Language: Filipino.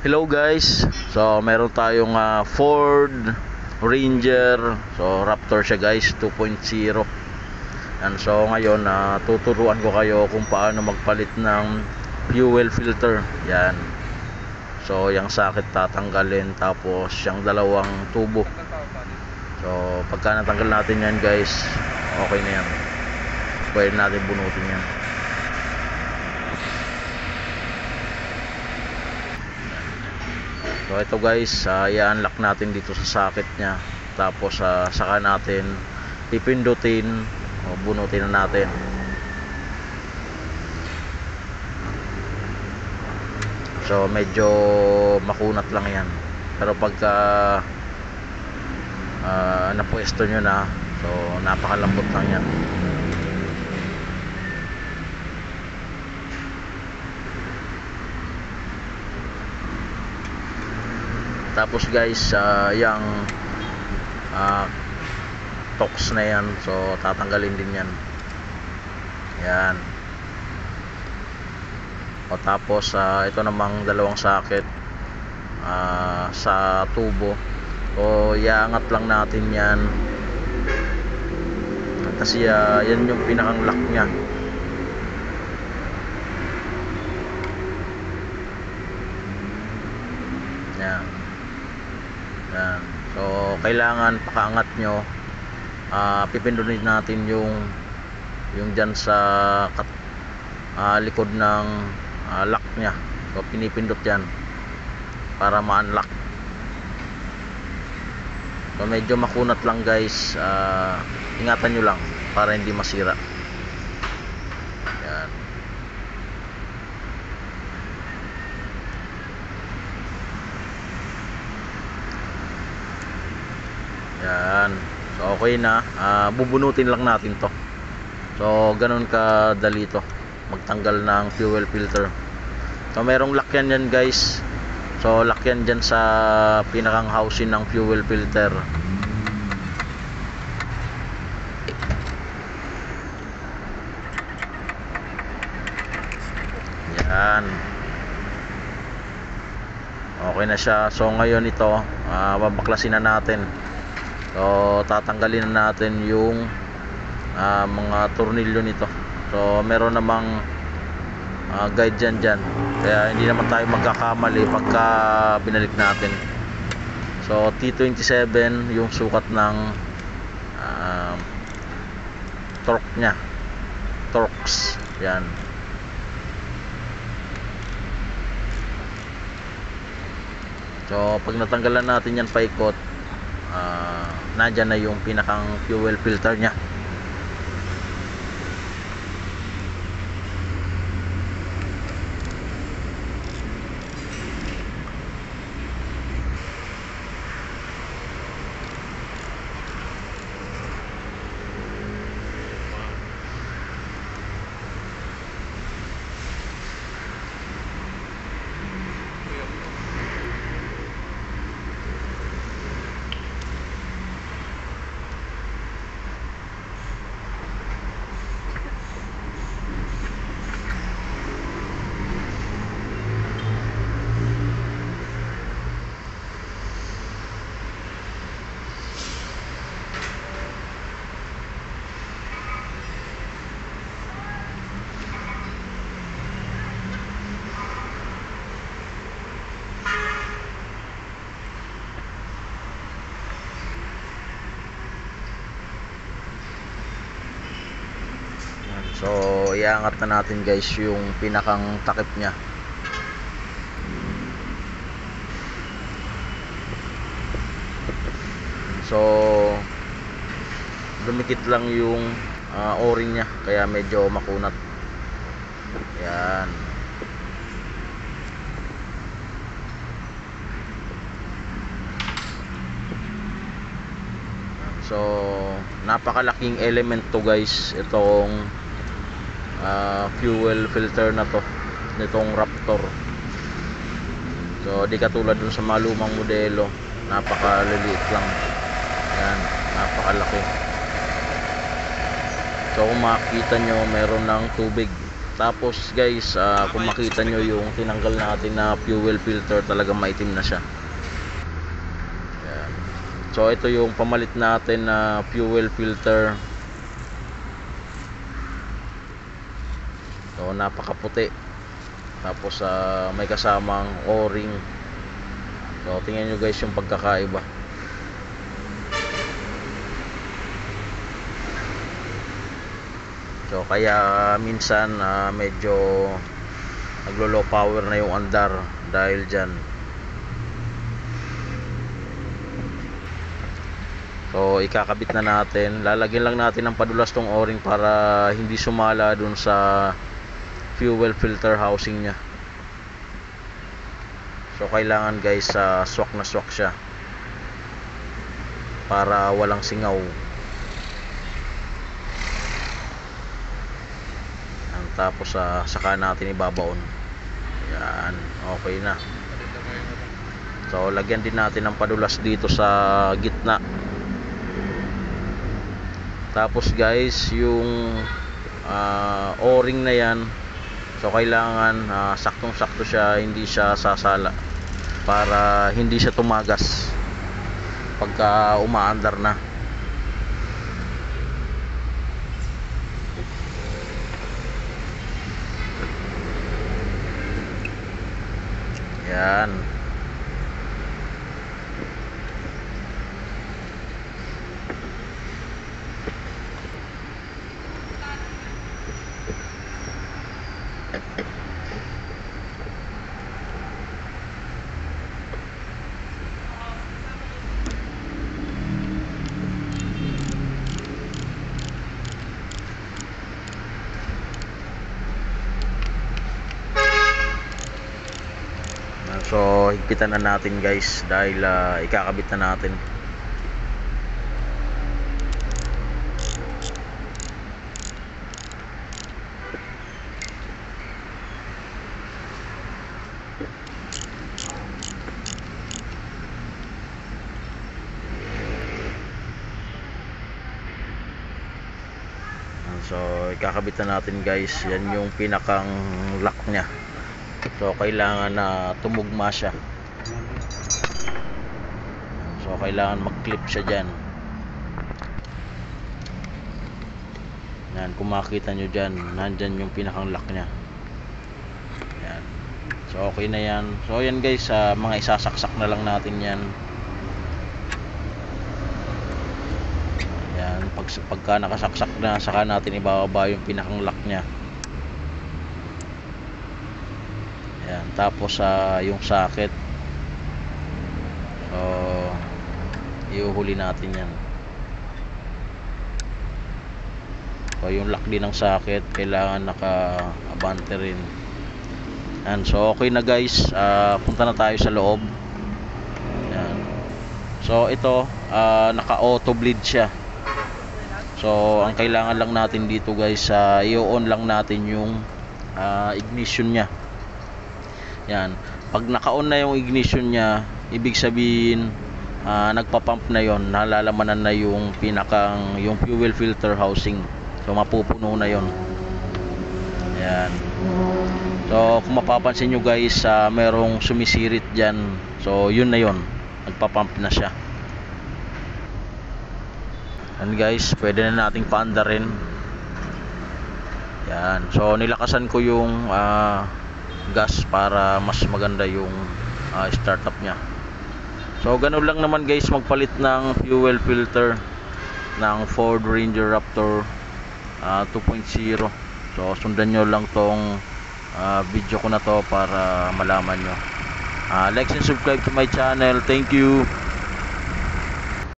Hello guys. So meron tayong Ford Ranger. So Raptor siya guys, 2.0. And so ngayon tuturuan ko kayo kung paano magpalit ng fuel filter. Yan. So yung socket tatanggalin, tapos yung dalawang tubo. So pagka natanggal natin yan guys, okay na yan. Pwede natin bunutin yan. So ito guys, i-unlock natin dito sa socket nya. Tapos saka natin pipindutin o bunutin na natin. So medyo makunat lang yan. Pero pagka napwesto nyo na, so napakalambot lang yan. Tapos guys, yung tox na yan, so tatanggalin din yan. Yan. O tapos ito namang dalawang socket sa tubo, o iangat lang natin yan kasi yan yung pinakang lock nya. Yan. Yan. So kailangan pakaangat nyo, pipindutin natin yung dyan sa likod ng lock nya. So pinipindot yan para ma-unlock. So medyo makunat lang guys, ingatan nyo lang para hindi masira. Yan. Yan. So okay na, bubunutin lang natin to. So ganun kadali to magtanggal ng fuel filter. So merong lakyan yan guys. So lakyan dyan sa pinakang housing ng fuel filter. Yan. Okay na siya. So ngayon ito, babaklasin na natin. So tatanggalin na natin yung mga tornilyo nito. So meron namang guide dyan, kaya hindi naman tayo magkakamali pagka binalik natin. So T27 yung sukat ng torque nya, torques. Yan. So pag natanggalan natin yan paikot, nandyan na yung pinakang fuel filter nya. So iangat na natin guys yung pinakang takip nya. So dumikit lang yung o-ring nya, kaya medyo makunat. Yan. So napakalaking element to guys, itong fuel filter na to nitong Raptor. So di katulad dun sa mga lumang modelo, napakaliliit lang. Yan, napakalaki. So kung makikita nyo, meron ng tubig Tapos guys, kung makita nyo yung tinanggal natin na fuel filter, talagang maitim na siya. Yan. So ito yung pamalit natin na fuel filter. So napakaputi. Tapos may kasamang o-ring. So tingnan nyo guys yung pagkakaiba. So kaya minsan medyo naglo-low power na yung andar dahil dyan. So ikakabit na natin. Lalagyan lang natin ng padulas tong o-ring para hindi sumala dun sa fuel filter housing nya. So kailangan guys swak na swak siya para walang singaw. Tapos saka natin ibabaon. Yan, okay na. So lagyan din natin ng padulas dito sa gitna. Tapos guys, yung o-ring na yan, so kailangan saktong sakto siya, hindi siya sasala, para hindi siya tumagas pagka umaandar na. Yan. So higpitan na natin guys dahil ikakabit na natin. So ikakabit na natin guys. Yan yung pinakang lock nya. So kailangan na tumugma siya. So kailangan mag-clip siya dyan. Yan, kung makita nyo dyan, nandyan yung pinakang lock nya. Yan. So okay na yan. So yan guys, mga isasaksak na lang natin yan. Yan, pagka nakasaksak na, saka natin ibababa yung pinakang lock nya. Yan, tapos yung socket, so iuhuli natin yan. So yung lock din ng socket kailangan naka-abante rin. Yan, so okay na guys, punta na tayo sa loob. Yan. So ito naka auto bleed siya. So ang kailangan lang natin dito guys, i-on lang natin yung ignition nya. Yan. Pag naka-on na yung ignition nya, ibig sabihin nagpa-pump na yon, nalalamanan na yung yung fuel filter housing. So mapupuno na yon. Yan. So kung mapapansin nyo guys, merong sumisirit dyan. So yun na yon, nagpa-pump na siya. Yan guys, pwede na nating paandarin. Yan. So nilakasan ko yung gas para mas maganda yung startup nya. So ganun lang naman guys magpalit ng fuel filter ng Ford Ranger Raptor 2.0. So sundan nyo lang tong video ko na to para malaman nyo. Like and subscribe to my channel. Thank you.